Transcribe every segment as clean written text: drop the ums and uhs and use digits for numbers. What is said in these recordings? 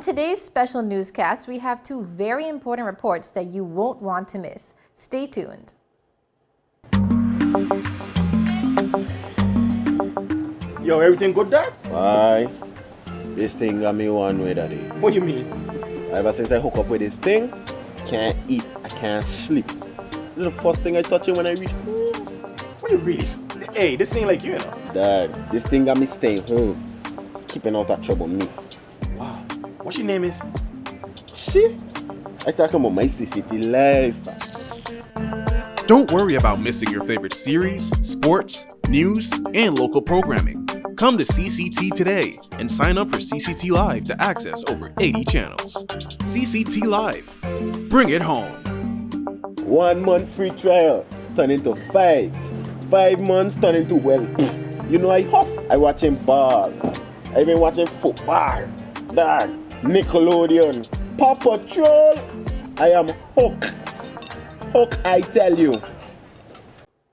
today's special newscast, we have two very important reports that you won't want to miss. Stay tuned. Yo, everything good, Dad? Aye. This thing got me one way, Daddy. What do you mean? Ever since I hook up with this thing, can't eat, I can't sleep. This is the first thing I touch it when I reach home. What do you really? Hey, this ain't like you, Dad, this thing got me staying home, keeping out of trouble me. Wow. What your name is? Shit. I talking about my CCT life. Don't worry about missing your favorite series, sports, news, and local programming. Come to CCT today and sign up for CCT Live to access over 80 channels. CCT Live. Bring it home. 1 month free trial turn into 5. 5 months turn into, well, you know I hustle. I watching ball. I even watching football. Dad, Nickelodeon, Paw Patrol. I am hooked. Hook, I tell you.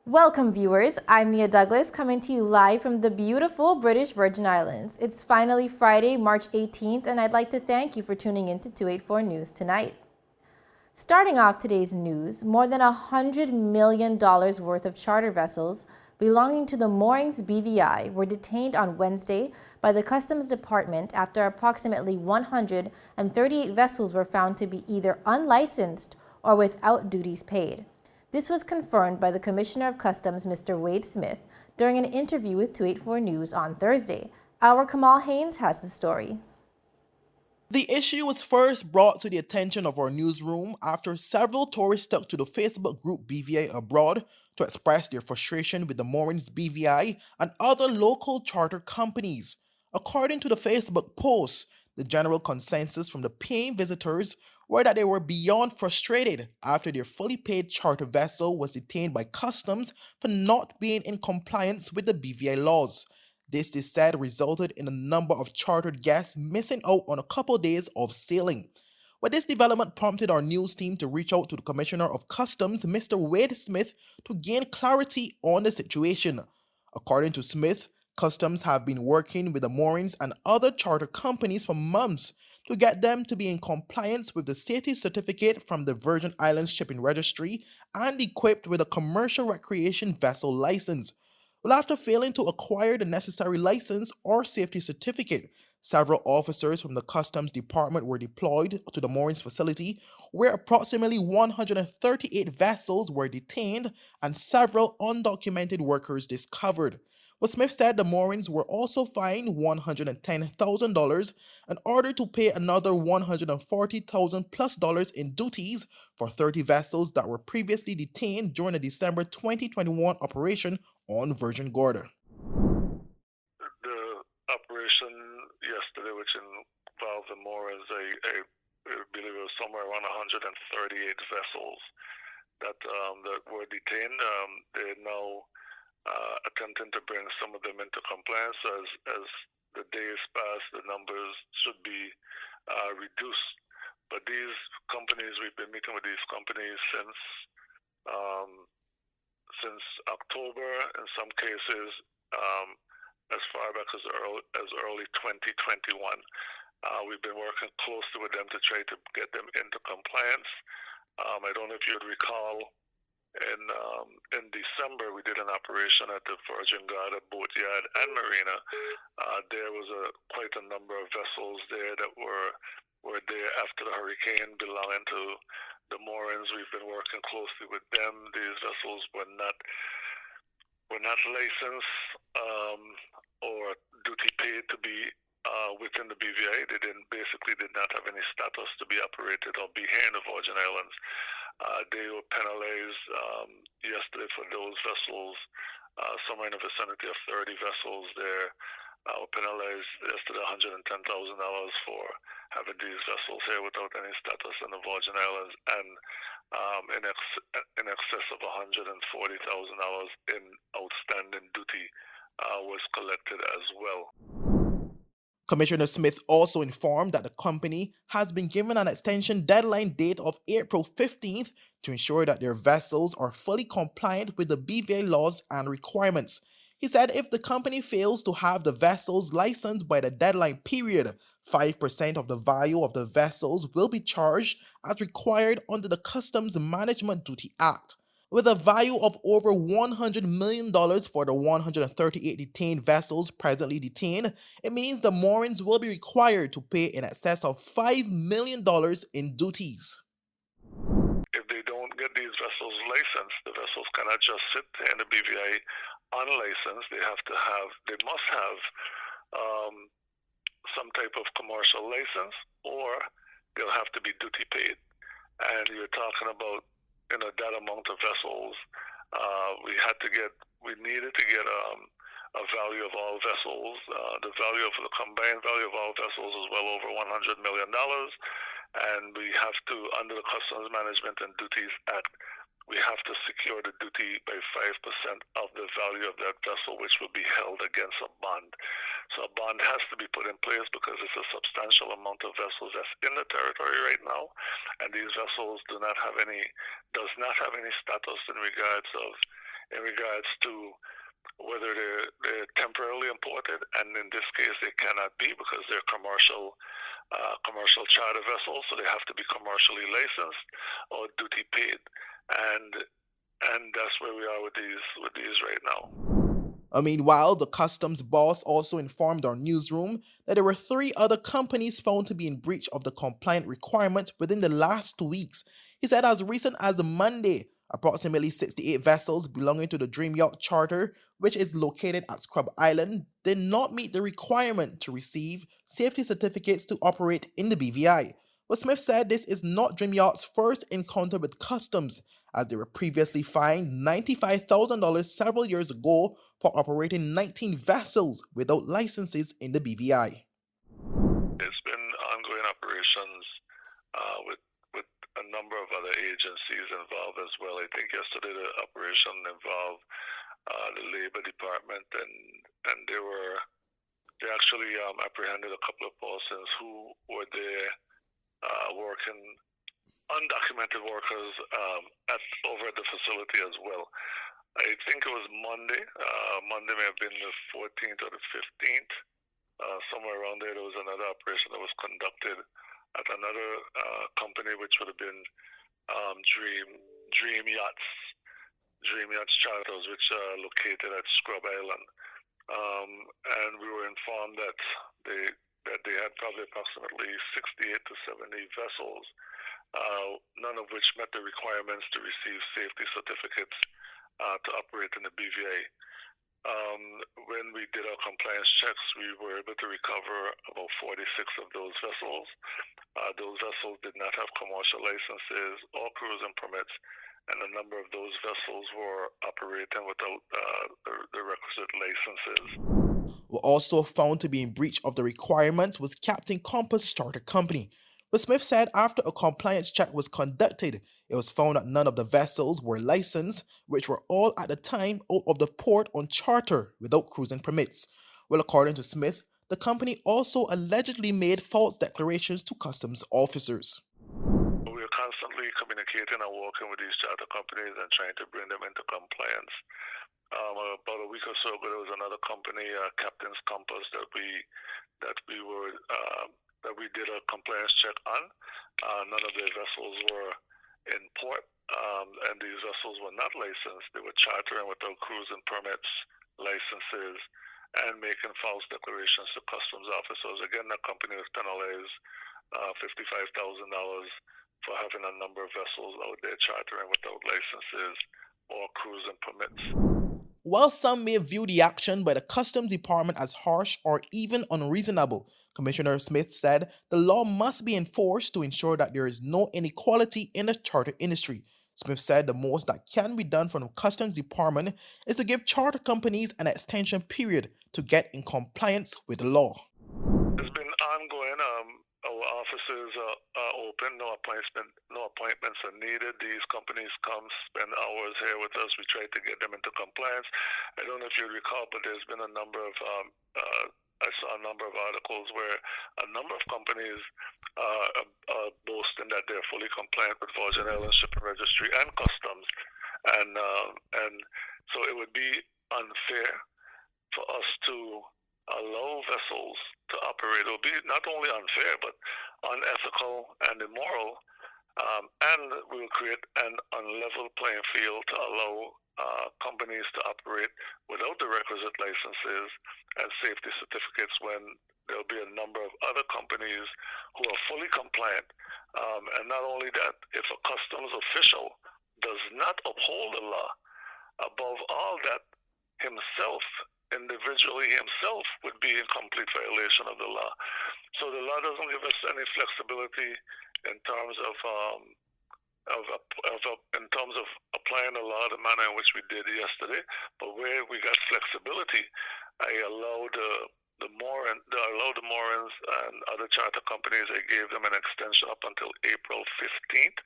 Welcome, viewers. I'm Nia Douglas, coming to you live from the beautiful British Virgin Islands. It's finally Friday, March 18th, and I'd like to thank you for tuning in to 284 News tonight. Starting off today's news, more than $100 million worth of charter vessels belonging to the Moorings BVI were detained on Wednesday by the Customs Department after approximately 138 vessels were found to be either unlicensed or without duties paid. This was confirmed by the Commissioner of Customs, Mr. Wade Smith, during an interview with 284 News on Thursday. Our Kamal Haynes has the story. The issue was first brought to the attention of our newsroom after several tourists took to the Facebook group BVI Abroad to express their frustration with the Moorings BVI and other local charter companies. According to the Facebook post, the general consensus from the paying visitors were that they were beyond frustrated after their fully paid charter vessel was detained by customs for not being in compliance with the BVI laws. This, they said, resulted in a number of chartered guests missing out on a couple days of sailing. But this development prompted our news team to reach out to the Commissioner of Customs, Mr. Wade Smith, to gain clarity on the situation. According to Smith, Customs have been working with the Moorings and other charter companies for months to get them to be in compliance with the safety certificate from the Virgin Islands Shipping Registry and equipped with a commercial recreation vessel license. Well, after failing to acquire the necessary license or safety certificate, several officers from the Customs Department were deployed to the Moorings facility, where approximately 138 vessels were detained and several undocumented workers discovered. Well, Smith said the Moorings were also fined $110,000 in order to pay another $140,000 plus in duties for 30 vessels that were previously detained during the December 2021 operation on Virgin Gorda. The operation yesterday, which involved the Moorings, I believe it was somewhere around 138 vessels that were detained. They're now attempting to bring some of them into compliance. As the days pass, the numbers should be reduced. But these companies, we've been meeting with these companies since October, in some cases as far back as early 2021. We've been working closely with them to try to get them into compliance. I don't know if you'd recall, in December, we did an operation at the Virgin Gorda Boatyard and Marina. There was quite a number of vessels there that were there after the hurricane belonging to the Moorings. We've been working closely with them. These vessels were not licensed or duty paid to be within the BVI. They did not have any status to be operated or be here in the Virgin Islands. They were penalized yesterday for those vessels, somewhere in the vicinity of 30 vessels there. Were penalized yesterday $110,000 for having these vessels here without any status in the Virgin Islands, and in excess of $140,000 in outstanding duty was collected as well. Commissioner Smith also informed that the company has been given an extension deadline date of April 15th to ensure that their vessels are fully compliant with the BVI laws and requirements. He said if the company fails to have the vessels licensed by the deadline period, 5% of the value of the vessels will be charged as required under the Customs Management Duty Act. With a value of over $100 million for the 138 detained vessels presently detained, it means the moorings will be required to pay in excess of $5 million in duties. If they don't get these vessels licensed, the vessels cannot just sit there in the BVI unlicensed. They must have some type of commercial license, or they'll have to be duty paid. And you're talking about, that amount of vessels. We needed to get a value of all vessels. The combined value of all vessels is well over $100 million. And we have to, under the Customs Management and Duties Act, we have to secure the duty by 5% of the value of that vessel, which will be held against a bond. So a bond has to be put in place because it's a substantial amount of vessels that's in the territory right now, and these vessels does not have any status in regards to whether they're temporarily imported, and in this case they cannot be because they're commercial charter vessels, so they have to be commercially licensed or duty paid. And that's where we are with these right now. Meanwhile, the customs boss also informed our newsroom that there were 3 other companies found to be in breach of the compliant requirements within the last 2 weeks. He said as recent as Monday, approximately 68 vessels belonging to the Dream Yacht Charter, which is located at Scrub Island, did not meet the requirement to receive safety certificates to operate in the BVI. But Smith said this is not Dream Yacht's first encounter with customs, as they were previously fined $95,000 several years ago for operating 19 vessels without licenses in the BVI. There's been ongoing operations with a number of other agencies involved as well. I think yesterday the operation involved the Labor Department, and they actually apprehended a couple of persons who were there working, undocumented workers over at the facility as well. I think it was Monday. Monday may have been the 14th or the 15th. Somewhere around there was another operation that was conducted at another company, which would have been Dream Yachts Charters, which are located at Scrub Island. And we were informed that they had probably approximately 68 to 70 vessels, none of which met the requirements to receive safety certificates to operate in the BVI. When we did our compliance checks, we were able to recover about 46 of those vessels. Those vessels did not have commercial licenses or cruising permits, and a number of those vessels were operating without the requisite licenses. Were also found to be in breach of the requirements was Captain Compass Charter Company. But Smith said after a compliance check was conducted, it was found that none of the vessels were licensed, which were all at the time out of the port on charter without cruising permits. Well, according to Smith, the company also allegedly made false declarations to customs officers. We are constantly communicating and working with these charter companies and trying to bring them into compliance. About a week or so ago, there was another company, Captain's Compass, that we did a compliance check on. None of their vessels were in port, and these vessels were not licensed. They were chartering without cruising permits, licenses, and making false declarations to customs officers. Again, that company was penalized $55,000 for having a number of vessels out there chartering without licenses or cruising permits. While some may view the action by the Customs Department as harsh or even unreasonable, Commissioner Smith said the law must be enforced to ensure that there is no inequality in the charter industry. Smith said the most that can be done from the Customs Department is to give charter companies an extension period to get in compliance with the law. It's been ongoing. Our offices are open. No appointments are needed. These companies come spend hours here with us. We try to get them into compliance. I don't know if you recall, but there's been a number of I saw a number of articles where a number of companies are boasting that they're fully compliant with Virgin Islands Shipping Registry and Customs, and so it would be unfair for us to allow vessels to operate. It will be not only unfair, but unethical and immoral, and we will create an unlevel playing field to allow companies to operate without the requisite licenses and safety certificates when there will be a number of other companies who are fully compliant. And not only that, if a customs official does not uphold the law, above all that, individually himself would be in complete violation of the law. So the law doesn't give us any flexibility in terms of applying the law the manner in which we did yesterday. But where we got flexibility, I allowed the Morans and other charter companies, I gave them an extension up until April 15th,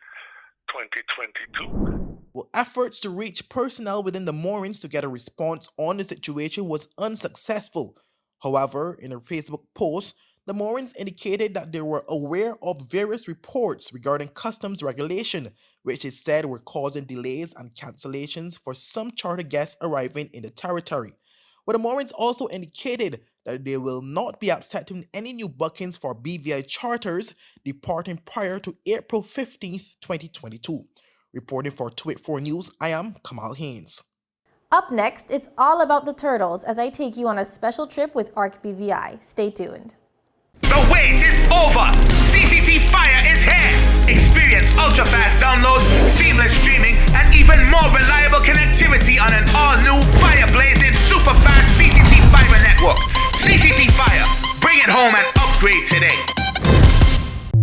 2022. Well, efforts to reach personnel within the moorings to get a response on the situation was unsuccessful. However, in a Facebook post, the moorings indicated that they were aware of various reports regarding customs regulation, which is said were causing delays and cancellations for some charter guests arriving in the territory. But the moorings also indicated that they will not be accepting any new bookings for BVI charters departing prior to April 15th, 2022. Reporting for 284 News, I am Kamal Haynes. Up next, it's all about the turtles as I take you on a special trip with ARC BVI. Stay tuned. The wait is over. CCT Fire is here. Experience ultra-fast downloads, seamless streaming, and even more reliable connectivity on an all-new fire-blazing super-fast CCT Fiber network. CCT Fire. Bring it home and upgrade today.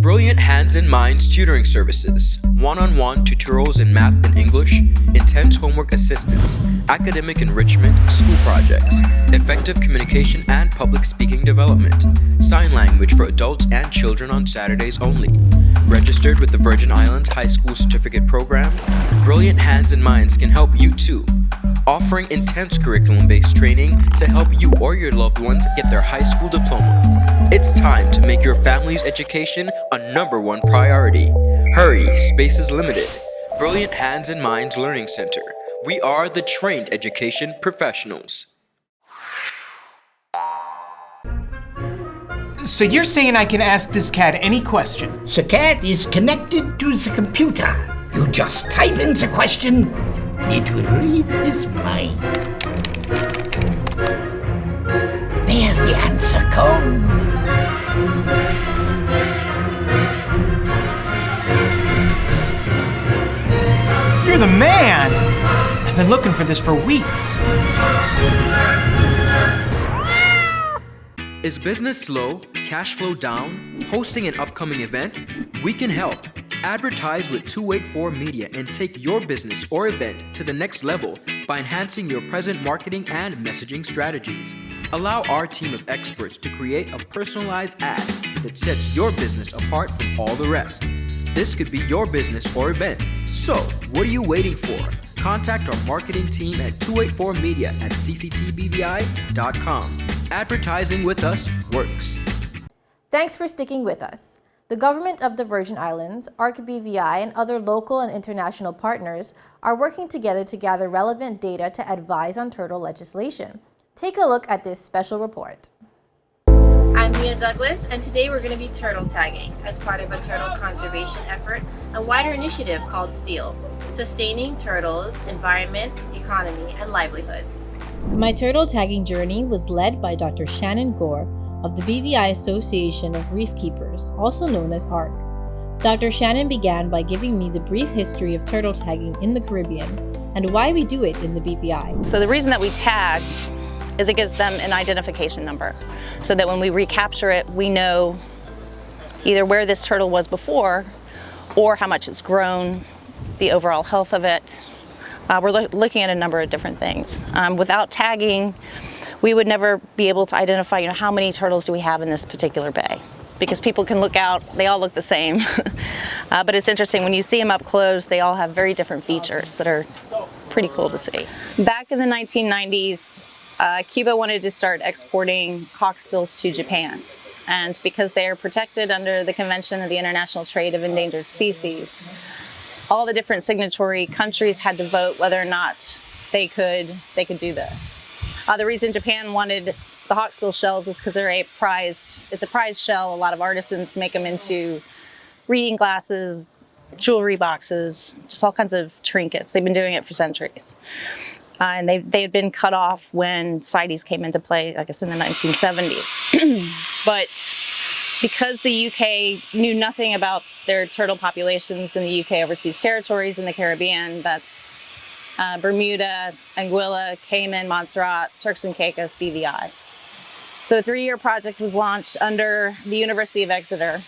Brilliant Hands and Minds tutoring services, one-on-one tutorials in math and English, intense homework assistance, academic enrichment, school projects, effective communication and public speaking development, sign language for adults and children on Saturdays only. Registered with the Virgin Islands High School Certificate Program, Brilliant Hands and Minds can help you too. Offering intense curriculum-based training to help you or your loved ones get their high school diploma. It's time to make your family's education a #1 priority. Hurry, space is limited. Brilliant Hands and Minds Learning Center. We are the trained education professionals. So you're saying I can ask this cat any question? The cat is connected to the computer. You just type in the question, it will read his mind. There the answer comes. You're the man! I've been looking for this for weeks. Is business slow? Cash flow down? Hosting an upcoming event? We can help. Advertise with 284 Media and take your business or event to the next level by enhancing your present marketing and messaging strategies. Allow our team of experts to create a personalized ad that sets your business apart from all the rest. This could be your business or event. So, what are you waiting for? Contact our marketing team at 284media at cctbvi.com. Advertising with us works. Thanks for sticking with us. The government of the Virgin Islands, ARC BVI, and other local and international partners are working together to gather relevant data to advise on turtle legislation. Take a look at this special report. I'm Mia Douglas, and today we're going to be turtle tagging as part of a turtle conservation effort, a wider initiative called STEAL, Sustaining Turtles, Environment, Economy, and Livelihoods. My turtle tagging journey was led by Dr. Shannon Gore of the BVI Association of Reef Keepers, also known as ARC. Dr. Shannon began by giving me the brief history of turtle tagging in the Caribbean and why we do it in the BVI. So the reason that we tag is it gives them an identification number so that when we recapture it, we know either where this turtle was before or how much it's grown, the overall health of it. We're looking at a number of different things. Without tagging, we would never be able to identify, how many turtles do we have in this particular bay? Because people can look out, they all look the same. But it's interesting, when you see them up close, they all have very different features that are pretty cool to see. Back in the 1990s, Cuba wanted to start exporting hawksbills to Japan. And because they are protected under the Convention of the International Trade of Endangered Species, all the different signatory countries had to vote whether or not they could do this. The reason Japan wanted the hawksbill shells is because it's a prized shell. A lot of artisans make them into reading glasses, jewelry boxes, just all kinds of trinkets. They've been doing it for centuries. And they had been cut off when CITES came into play, I guess in the 1970s. But because the UK knew nothing about their turtle populations in the UK overseas territories in the Caribbean, that's Bermuda, Anguilla, Cayman, Montserrat, Turks and Caicos, BVI. So a 3-year project was launched under the University of Exeter.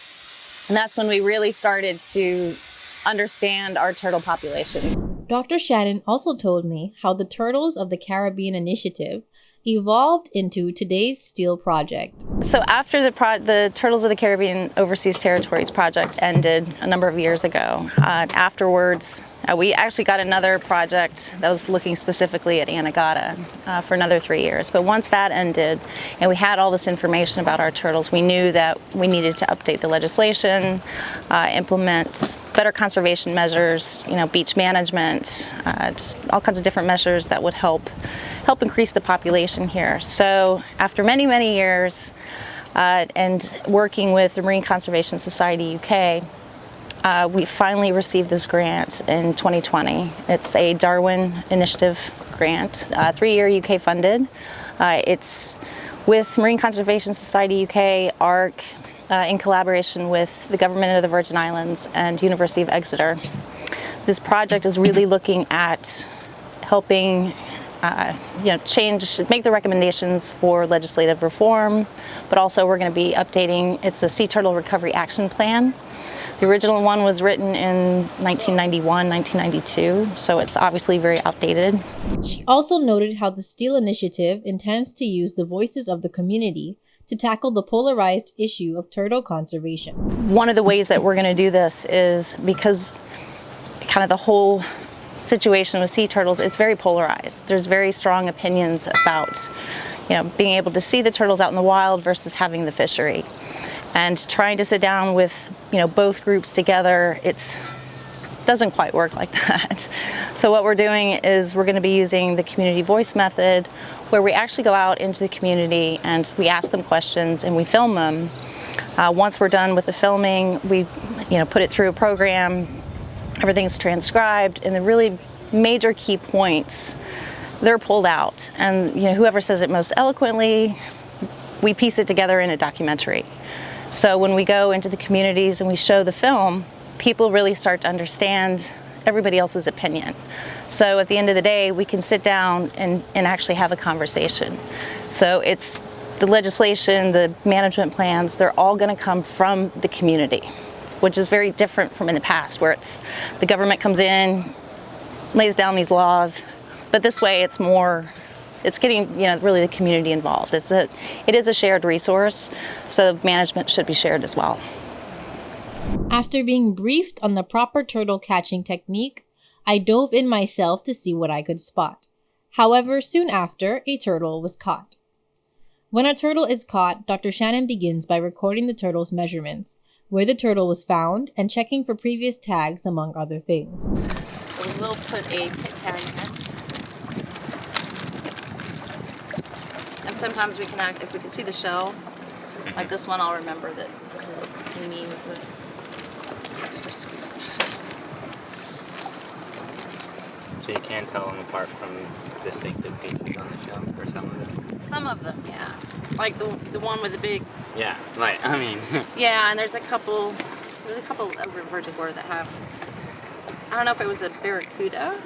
And that's when we really started to understand our turtle population. Dr. Shannon also told me how the Turtles of the Caribbean initiative evolved into today's STEAL project. So after the Turtles of the Caribbean Overseas Territories project ended a number of years ago, afterwards we actually got another project that was looking specifically at Anegada for another 3 years. But once that ended and we had all this information about our turtles, we knew that we needed to update the legislation, implement better conservation measures, beach management, just all kinds of different measures that would help increase the population here. So after many, many years and working with the Marine Conservation Society UK, we finally received this grant in 2020. It's a Darwin Initiative grant, 3-year UK funded. It's with Marine Conservation Society UK, ARC, in collaboration with the government of the Virgin Islands and University of Exeter. This project is really looking at helping make the recommendations for legislative reform, but also we're going to be updating, it's a Sea Turtle Recovery Action Plan. The original one was written in 1991, 1992, so it's obviously very outdated. She also noted how the STEAL initiative intends to use the voices of the community to tackle the polarized issue of turtle conservation. One of the ways that we're going to do this is because kind of the whole situation with sea turtles, it's very polarized. There's very strong opinions about, being able to see the turtles out in the wild versus having the fishery. And trying to sit down with, both groups together, it doesn't quite work like that. So what we're doing is we're going to be using the community voice method, where we actually go out into the community and we ask them questions and we film them. Once we're done with the filming, we put it through a program, everything's transcribed, and the really major key points, they're pulled out. And whoever says it most eloquently, we piece it together in a documentary. So when we go into the communities and we show the film, people really start to understand everybody else's opinion. So at the end of the day, we can sit down and actually have a conversation. So it's the legislation, the management plans, they're all going to come from the community, which is very different from in the past, where it's the government comes in, lays down these laws, but this way it's getting really the community involved. It is a shared resource, so management should be shared as well. After being briefed on the proper turtle catching technique, I dove in myself to see what I could spot. However, soon after, a turtle was caught. When a turtle is caught, Dr. Shannon begins by recording the turtle's measurements, where the turtle was found, and checking for previous tags, among other things. So we will put a pit tag in. And sometimes we can if we can see the shell, like this one, I'll remember that this is me with the extra scoop. So you can tell them apart from distinctive features on the shell, or some of them? Some of them, yeah. Like the one with the big... Yeah, right, I mean... Yeah, and there's a couple of Virgin Gorda that have... I don't know if it was a barracuda,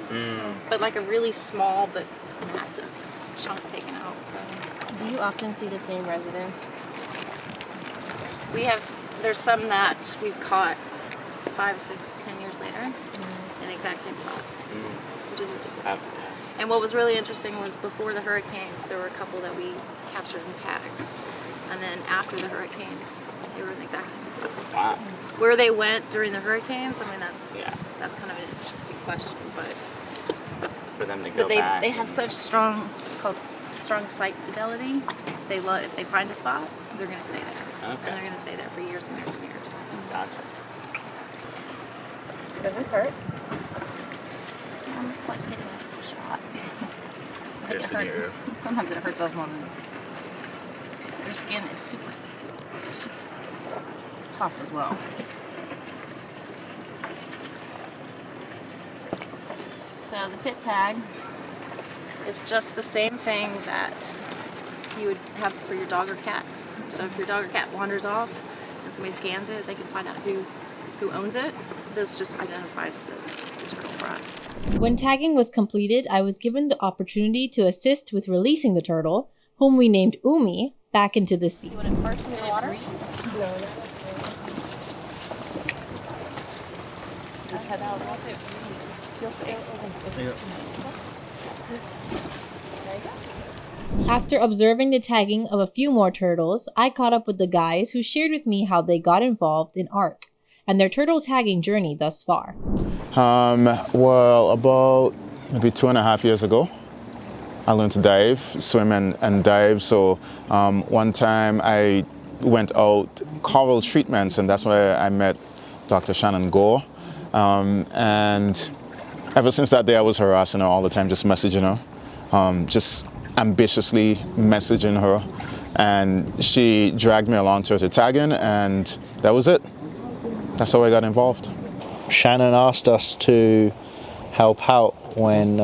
but like a really small but massive chunk taken out, so... Do you often see the same residents? There's some that we've caught 5, 6, 10 years later in the exact same spot, which is really cool. And what was really interesting was before the hurricanes, there were a couple that we captured and tagged. And then after the hurricanes, they were in the exact same spot. Wow. Where they went during the hurricanes, I mean, that's kind of an interesting question, but... For them to go back. They have such strong, it's called strong site fidelity. If they find a spot, they're going to stay there. Okay. And they're going to stay there for years and years and years. Gotcha. Does this hurt? It's like getting a shot. this in your ear. Sometimes it hurts us more than their skin is super tough as well. So the pit tag is just the same thing that you would have for your dog or cat. So if your dog or cat wanders off and somebody scans it, they can find out who owns it. This just identifies the turtle for us. When tagging was completed, I was given the opportunity to assist with releasing the turtle, whom we named Umi, back into the sea. You want to immerse in the water? No. Is its head out? You'll see. After observing the tagging of a few more turtles, I caught up with the guys who shared with me how they got involved in ARC and their turtle tagging journey thus far. Well, about maybe 2.5 years ago, I learned to dive, swim and dive. So one time I went out coral treatments, and that's where I met Dr. Shannon Gore. And ever since that day, I was harassing her all the time, just messaging her, just ambitiously messaging her. And she dragged me along to her tagging, and that was it. That's how I got involved. Shannon asked us to help out when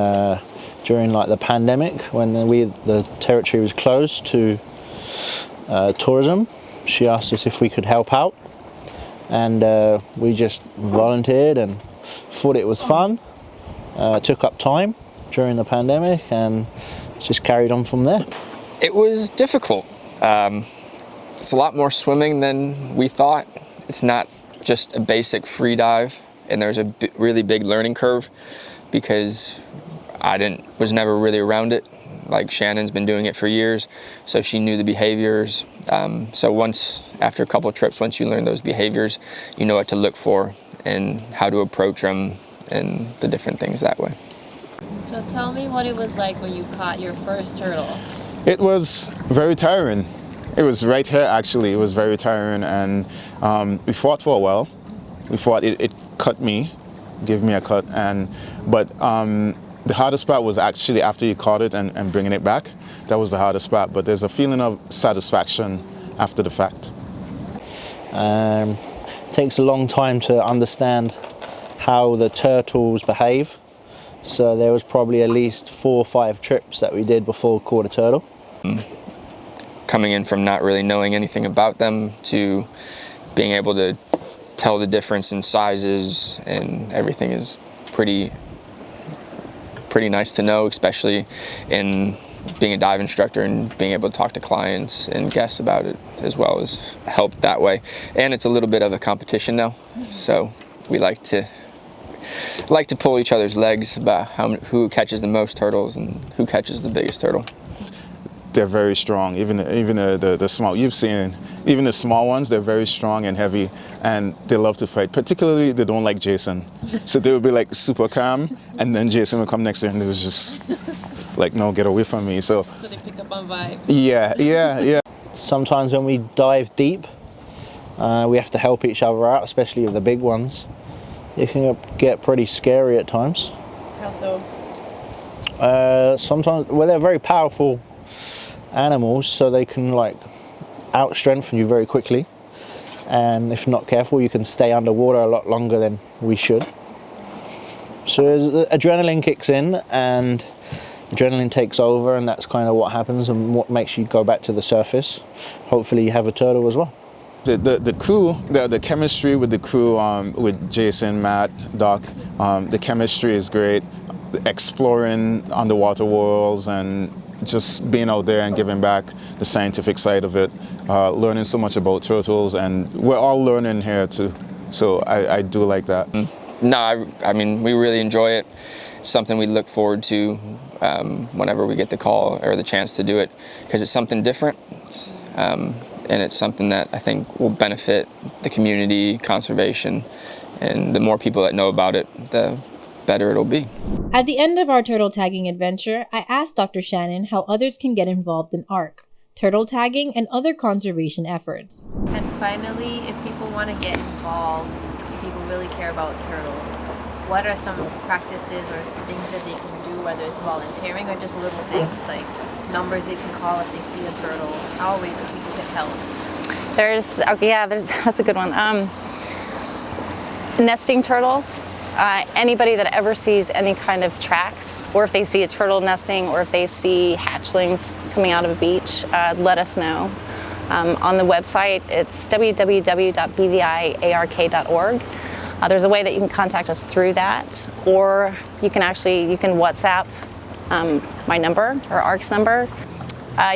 during like the pandemic, when the territory was closed to tourism. She asked us if we could help out, and we just volunteered and thought it was fun. Took up time during the pandemic, and just carried on from there. It was difficult. It's a lot more swimming than we thought. It's not just a basic free dive, and there's a really big learning curve because I was never really around it. Like Shannon's been doing it for years, so she knew the behaviors. So after a couple of trips, once you learn those behaviors, you know what to look for and how to approach them and the different things that way. So tell me what it was like when you caught your first turtle. It was very tiring. It was right here, actually. It was very tiring, and we fought for a while. We fought. It cut me, gave me a cut, but the hardest part was actually after you caught it and bringing it back. That was the hardest part, but there's a feeling of satisfaction after the fact. It takes a long time to understand how the turtles behave. So there was probably at least 4 or 5 trips that we did before we caught a turtle. Coming in from not really knowing anything about them to being able to tell the difference in sizes and everything is pretty nice to know, especially in being a dive instructor and being able to talk to clients and guests about it as well has helped that way. And it's a little bit of a competition now, so we like to pull each other's legs about who catches the most turtles and who catches the biggest turtle. They're very strong, even the small. You've seen even the small ones. They're very strong and heavy, and they love to fight. Particularly, they don't like Jason, so they would be like super calm, and then Jason would come next to her, and it was just like, no, get away from me. So they pick up on vibes. Yeah. Sometimes when we dive deep, we have to help each other out, especially with the big ones. It can get pretty scary at times. How so? Sometimes, well, they're very powerful animals, so they can like out-strengthen you very quickly, and if not careful you can stay underwater a lot longer than we should. So adrenaline kicks in and adrenaline takes over, and that's kind of what happens and what makes you go back to the surface. Hopefully you have a turtle as well. The crew, the chemistry with the crew, with Jason, Matt, Doc, the chemistry is great. Exploring underwater worlds and just being out there and giving back the scientific side of it, learning so much about turtles, and we're all learning here too. So I do like that. No, I mean, we really enjoy it. It's something we look forward to whenever we get the call or the chance to do it, because it's something different. And it's something that I think will benefit the community, conservation, and the more people that know about it, the better it'll be. At the end of our turtle tagging adventure, I asked Dr. Shannon how others can get involved in ARC, turtle tagging, and other conservation efforts. And finally, if people want to get involved, if people really care about turtles, what are some practices or things that they can do whether it's volunteering or just little things like numbers they can call if they see a turtle? How are ways that people can help? That's a good one. Nesting turtles. Anybody that ever sees any kind of tracks, or if they see a turtle nesting, or if they see hatchlings coming out of a beach, let us know. On the website, it's www.bviark.org. There's a way that you can contact us through that, or you can WhatsApp my number, or ARC's number.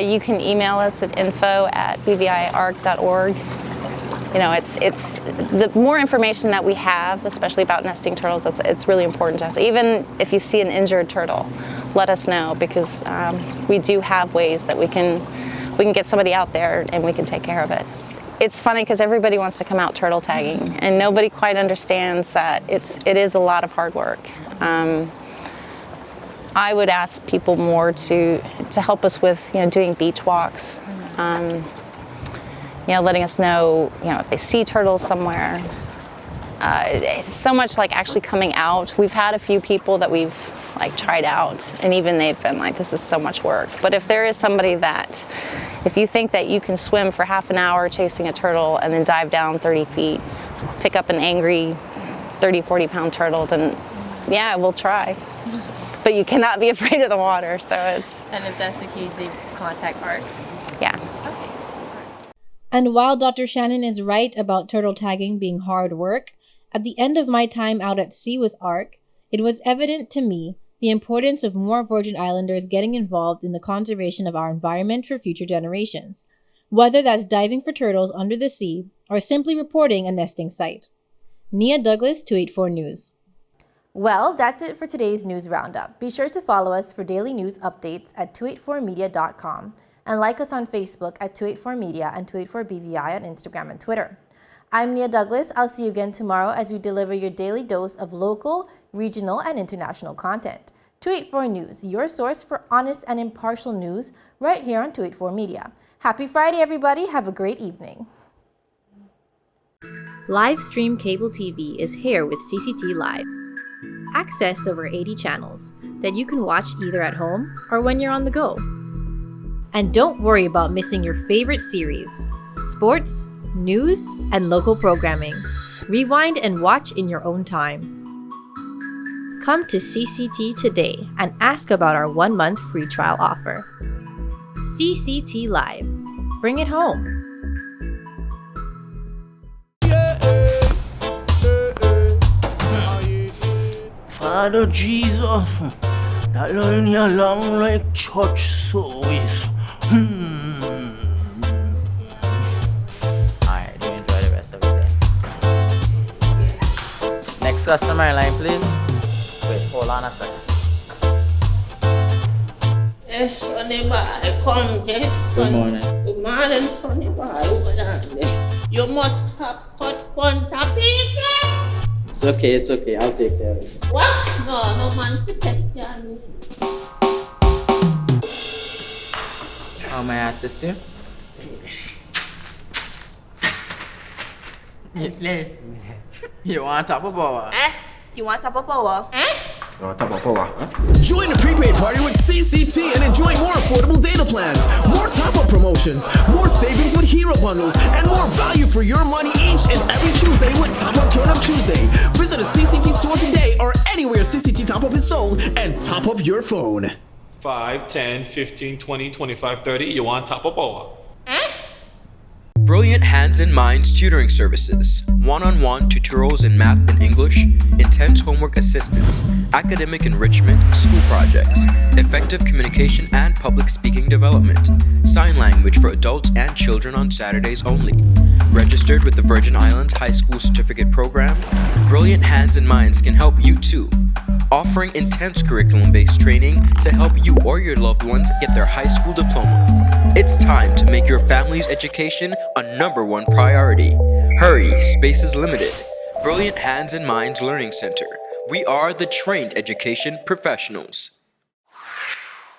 You can email us at info@bviark.org. You know, it's the more information that we have, especially about nesting turtles, it's really important to us. Even if you see an injured turtle, let us know, because we do have ways that we can get somebody out there and we can take care of it. It's funny because everybody wants to come out turtle tagging, and nobody quite understands that it is a lot of hard work. I would ask people more to help us with, doing beach walks. Letting us know, if they see turtles somewhere. It's so much like actually coming out. We've had a few people that we've tried out, and even they've been like, this is so much work. But if there is somebody that, if you think that you can swim for half an hour chasing a turtle and then dive down 30 feet, pick up an angry 30, 40-pound turtle, then yeah, we'll try. But you cannot be afraid of the water, so it's... And if that's the case, they contact ARC? Yeah. And while Dr. Shannon is right about turtle tagging being hard work, at the end of my time out at sea with ARC, it was evident to me the importance of more Virgin Islanders getting involved in the conservation of our environment for future generations, whether that's diving for turtles under the sea or simply reporting a nesting site. Nia Douglas, 284 News. Well, that's it for today's news roundup. Be sure to follow us for daily news updates at 284media.com. And like us on Facebook at 284media and 284BVI on Instagram and Twitter. I'm Nia Douglas. I'll see you again tomorrow as we deliver your daily dose of local, regional, and international content. 284 News, your source for honest and impartial news right here on 284 Media. Happy Friday, everybody. Have a great evening. Livestream cable TV is here with CCT Live. Access over 80 channels that you can watch either at home or when you're on the go. And don't worry about missing your favorite series, sports, news, and local programming. Rewind and watch in your own time. Come to CCT today and ask about our 1-month free trial offer. CCT Live. Bring it home. Father Jesus, that line here long like church service. Alright, do enjoy the rest of the day. Next customer line, please. Wait, hold on a second. Yes, Sonny boy, come. Yes, Sonny. Good morning. Good morning, Sonny boy. Hold on there. You must have cut fun topic. It's okay, I'll take care of it. What? No man to take care of me. How may I assist you? You want top of power? You want top of power? Join the prepaid party with CCT and enjoy more affordable data plans, more top-up promotions, more savings with hero bundles, and more value for your money each and every Tuesday with Top Up Turn Up Tuesday. Visit a CCT store today or anywhere CCT Top Up is sold and top up your phone. 5, 10, 15, 20, 25, 30. You want top of power? Brilliant Hands and Minds tutoring services, one-on-one tutorials in math and English, intense homework assistance, academic enrichment, school projects, effective communication and public speaking development, sign language for adults and children on Saturdays only. Registered with the Virgin Islands High School Certificate Program, Brilliant Hands and Minds can help you too. Offering intense curriculum-based training to help you or your loved ones get their high school diploma. It's time to make your family's education a #1 priority. Hurry, space is limited. Brilliant Hands and Minds Learning Center. We are the trained education professionals.